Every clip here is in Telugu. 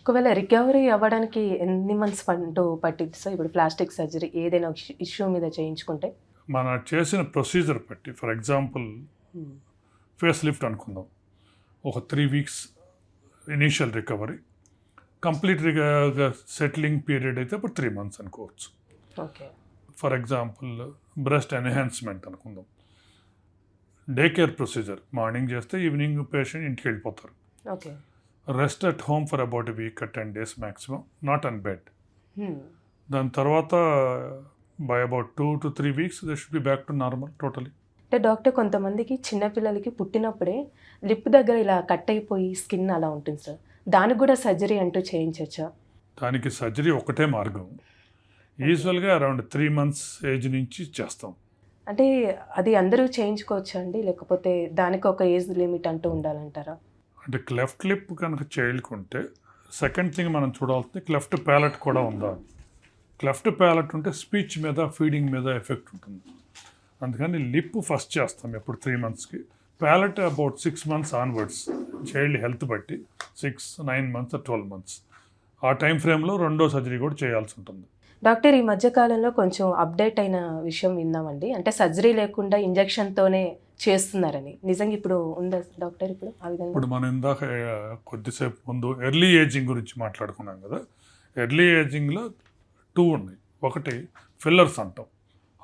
ఒకవేళ రికవరీ అవ్వడానికి ఎన్ని మంత్స్ పట్టిద్ది సార్? ఇప్పుడు ప్లాస్టిక్ సర్జరీ ఏదైనా ఇష్యూ మీద చేయించుకుంటే? మన చేసిన ప్రొసీజర్ బట్టి ఫర్ ఎగ్జాంపుల్ ఫేస్ లిఫ్ట్ అనుకుందాం, ఒక 3 weeks initial recovery, complete settling period అయితే ఇప్పుడు 3 మంత్స్ అనుకోవచ్చు. Okay. For example breast enhancement అనుకుందాం, డే కేర్ ప్రొసీజర్, మార్నింగ్ చేస్తే ఈవినింగ్ పేషెంట్ ఇంటికి వెళ్ళిపోతారు. Okay. Rest at home for about week 10 days maximum, not on bed. దాని తర్వాత by about 2 to 3 weeks they should be back to normal totally. అంటే డాక్టర్, కొంతమందికి చిన్నపిల్లలకి పుట్టినప్పుడే లిప్ దగ్గర ఇలా కట్ అయిపోయి స్కిన్ అలా ఉంటుంది సార్, దానికి కూడా సర్జరీ అంటూ చేయించవచ్చా? దానికి సర్జరీ ఒకటే మార్గం, యూజువల్గా అరౌండ్ 3 months ఏజ్ నుంచి చేస్తాం. అంటే అది అందరూ చేయించుకోవచ్చా అండి, లేకపోతే దానికి ఒక ఏజ్ లిమిట్ అంటూ ఉండాలంటారా? అంటే క్లెఫ్ట్ లిప్ కనుక చేయకుంటే సెకండ్ థింగ్ మనం చూడాల్సింది క్లెఫ్ట్ ప్యాలెట్ కూడా ఉందా. క్లెఫ్ట్ ప్యాలెట్ ఉంటే స్పీచ్ మీద ఫీడింగ్ మీద ఎఫెక్ట్ ఉంటుంది. అందుకని లిప్ ఫస్ట్ చేస్తాం ఎప్పుడు 3 monthsకి, palate about 6 months onwards, child health బట్టి 6, 9 months, 12 months ఆ టైం ఫ్రేమ్లో రెండో సర్జరీ కూడా చేయాల్సి ఉంటుంది. డాక్టర్, ఈ మధ్యకాలంలో కొంచెం అప్డేట్ అయిన విషయం విన్నామండి, అంటే సర్జరీ లేకుండా ఇంజెక్షన్తోనే చేస్తున్నారని. నిజంగా ఇప్పుడు ఉందా డాక్టర్ ఇప్పుడు ఆ విధంగా? ఇప్పుడు మనం ఇందాక కొద్దిసేపు ముందు ఎర్లీ ఏజింగ్ గురించి మాట్లాడుకున్నాం కదా. ఎర్లీ ఏజింగ్లో 2 ఉన్నాయి. ఒకటి ఫిల్లర్స్ అంటాం,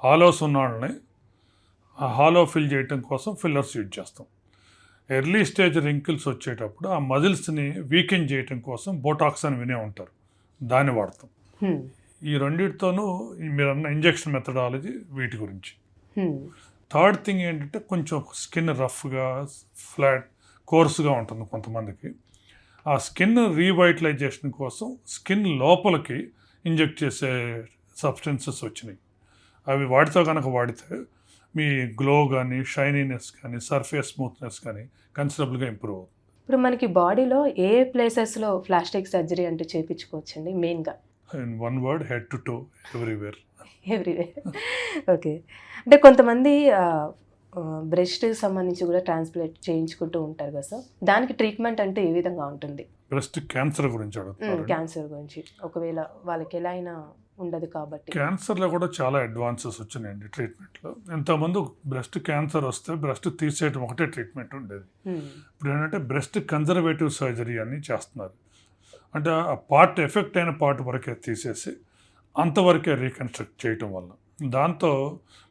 హాలోస్ ఉన్న వాళ్ళని ఆ హాలో ఫిల్ చేయటం కోసం ఫిల్లర్స్ యూజ్ చేస్తాం. ఎర్లీ స్టేజ్ రింకిల్స్ వచ్చేటప్పుడు ఆ మజిల్స్ని వీకెన్ చేయటం కోసం బోటాక్స్ అని వినే ఉంటారు, దాన్ని వాడతాం. ఈ రెండింటితోనూ మీరు అన్న ఇంజెక్షన్ మెథడాలజీ వీటి గురించి. థర్డ్ థింగ్ ఏంటంటే కొంచెం స్కిన్ రఫ్గా ఫ్లాట్ కోర్సుగా ఉంటుంది కొంతమందికి. ఆ స్కిన్ రీవైటలైజేషన్ కోసం స్కిన్ లోపలికి ఇంజెక్ట్ చేసే సబ్స్టెన్సెస్ వచ్చినాయి. అవి వాడితే మీ గ్లో కానీ షైనీనెస్ కానీ సర్ఫేస్ స్మూత్నెస్ కానీ కన్సిడరబుల్గా ఇంప్రూవ్ అవుతుంది. ఇప్పుడు మనకి బాడీలో ఏ ప్లేసెస్లో ప్లాస్టిక్ సర్జరీ అంటే చేయించుకోవచ్చండి మెయిన్గా? In one word, head to toe, everywhere. Okay. అంటే కొంతమంది బ్రెస్ట్ సంబంధించి కూడా ట్రాన్స్ప్లాంట్ చేయించుకుంటూ ఉంటారు కదా సార్, దానికి ట్రీట్మెంట్ అంటే ఏ విధంగా ఉంటుంది? బ్రెస్ట్ క్యాన్సర్ గురించి అడుగుతున్నారు. క్యాన్సర్ గురించి, ఒకవేళ వాళ్ళకి ఎలా అయినా ఉండదు కాబట్టి. క్యాన్సర్లో కూడా చాలా అడ్వాన్సెస్ వచ్చినాయండి ట్రీట్మెంట్లో. ఇంతకుముందు బ్రెస్ట్ క్యాన్సర్ వస్తే బ్రెస్ట్ తీసేయడం ఒకటే ట్రీట్మెంట్ ఉండేది. ఇప్పుడు ఏంటంటే బ్రెస్ట్ కన్జర్వేటివ్ సర్జరీ అని చేస్తున్నారు. అంటే ఆ పార్ట్ ఎఫెక్ట్ అయిన పార్ట్ వరకే తీసేసి అంతవరకే రీకన్స్ట్రక్ట్ చేయటం వల్ల దాంతో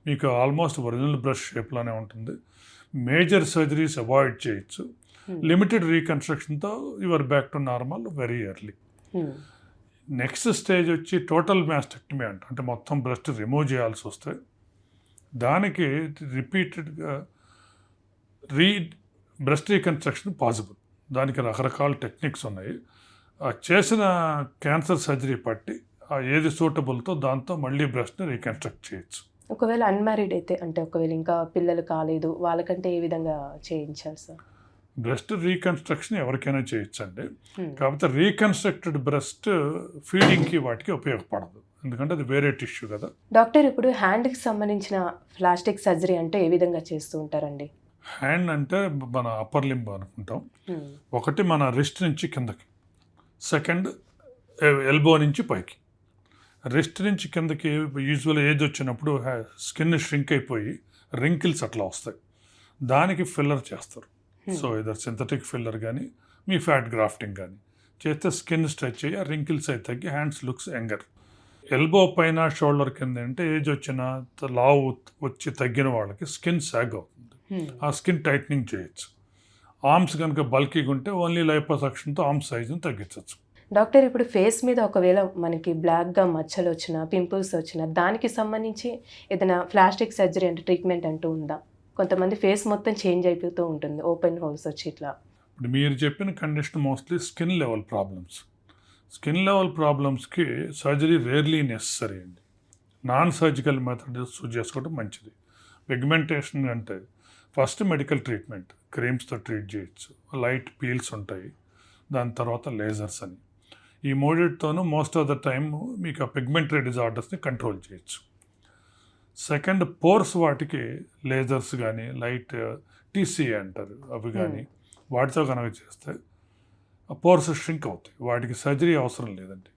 మీకు ఆల్మోస్ట్ ఒరిజినల్ బ్రెస్ట్ షేప్లోనే ఉంటుంది. మేజర్ సర్జరీస్ అవాయిడ్ చేయొచ్చు. లిమిటెడ్ రీకన్స్ట్రక్షన్తో your back to normal very early. Next stage వచ్చి టోటల్ మ్యాస్టెక్టమీ అంటే మొత్తం బ్రెస్ట్ రిమూవ్ చేయాల్సి వస్తే దానికి రిపీటెడ్గా బ్రెస్ట్ రీకన్స్ట్రక్షన్ పాసిబుల్. దానికి రకరకాల టెక్నిక్స్ ఉన్నాయి. చేసిన క్యాన్సర్ సర్జరీ బట్టి ఏది సూటబుల్తో దాంతో మళ్ళీ బ్రెస్ట్ని రీకన్స్ట్రక్ట్ చేయొచ్చు. ఒకవేళ అన్మ్యారీడ్ అయితే, అంటే ఒకవేళ ఇంకా పిల్లలు కాలేదు వాళ్ళకంటే ఏ విధంగా చేయించాలి సార్? బ్రెస్ట్ రీకన్స్ట్రక్షన్ ఎవరికైనా చేయొచ్చండి. కాకపోతే రీకన్స్ట్రక్టెడ్ బ్రెస్ట్ ఫీడింగ్కి వాటికి ఉపయోగపడదు, ఎందుకంటే అది వేరే టిష్యూ కదా. డాక్టర్, ఇప్పుడు హ్యాండ్కి సంబంధించిన ప్లాస్టిక్ సర్జరీ అంటే ఏ విధంగా చేస్తూ ఉంటారండి? హ్యాండ్ అంటే మన అప్పర్ లింబ్ అనుకుంటాం. ఒకటి మన రిస్ట్ నుంచి కిందకి, సెకండ్ ఎల్బో నుంచి పైకి. రిస్ట్ నుంచి కిందకి యూజువల్ ఏజ్ వచ్చినప్పుడు స్కిన్ ష్రింక్ అయిపోయి రింకిల్స్ అట్లా వస్తాయి, దానికి ఫిల్లర్ చేస్తారు. సో ఇదర్ సింథటిక్ ఫిల్లర్ కానీ మీ ఫ్యాట్ గ్రాఫ్టింగ్ కానీ చేస్తే స్కిన్ స్ట్రెచ్ అయ్యి రింకిల్స్ అయితే తగ్గి హ్యాండ్స్ లుక్స్ యంగర్. ఎల్బో పైన షోల్డర్ కింద అంటే ఏజ్ వచ్చిన లావు వచ్చి తగ్గిన వాళ్ళకి స్కిన్ సాగ్ అవుతుంది, ఆ స్కిన్ టైట్నింగ్ చేయొచ్చు. ఆర్మ్స్ కనుక బల్కీగా ఉంటే ఓన్లీ లైపోసక్షన్తో ఆర్మ్ సైజుని తగ్గించవచ్చు. డాక్టర్, ఇప్పుడు ఫేస్ మీద ఒకవేళ మనకి బ్లాక్గా మచ్చలు వచ్చినా పింపుల్స్ వచ్చినా దానికి సంబంధించి ఏదైనా ప్లాస్టిక్ సర్జరీ అంటే ట్రీట్మెంట్ అంటూ ఉందా? కొంతమంది ఫేస్ మొత్తం చేంజ్ అయిపోతూ ఉంటుంది, ఓపెన్ హోల్స్ వచ్చి ఇట్లా. ఇప్పుడు మీరు చెప్పిన condition mostly skin level problems. Skin level ప్రాబ్లమ్స్కి సర్జరీ రేర్లీ నెసరీ అండి. నాన్ సర్జికల్ మెథడ్ యూజ్ చేసుకోవడం మంచిది. పిగ్మెంటేషన్ అంటే ఫస్ట్ మెడికల్ ట్రీట్మెంట్, క్రీమ్స్తో ట్రీట్ చేయొచ్చు, లైట్ పీల్స్ ఉంటాయి, దాని తర్వాత లేజర్స్ అని. ఈ మూడిటితోనూ మోస్ట్ ఆఫ్ ద టైమ్ మీకు ఆ పిగ్మెంటరీ డిజార్డర్స్ని కంట్రోల్ చేయొచ్చు. సెకండ్ పోర్స్ వాటికి లేజర్స్ కానీ లైట్ టీసీఏ అంటారు అవి కానీ వాటితో కనుక చేస్తే పోర్స్ ష్రింక్ అవుతాయి, వాటికి సర్జరీ అవసరం లేదండి.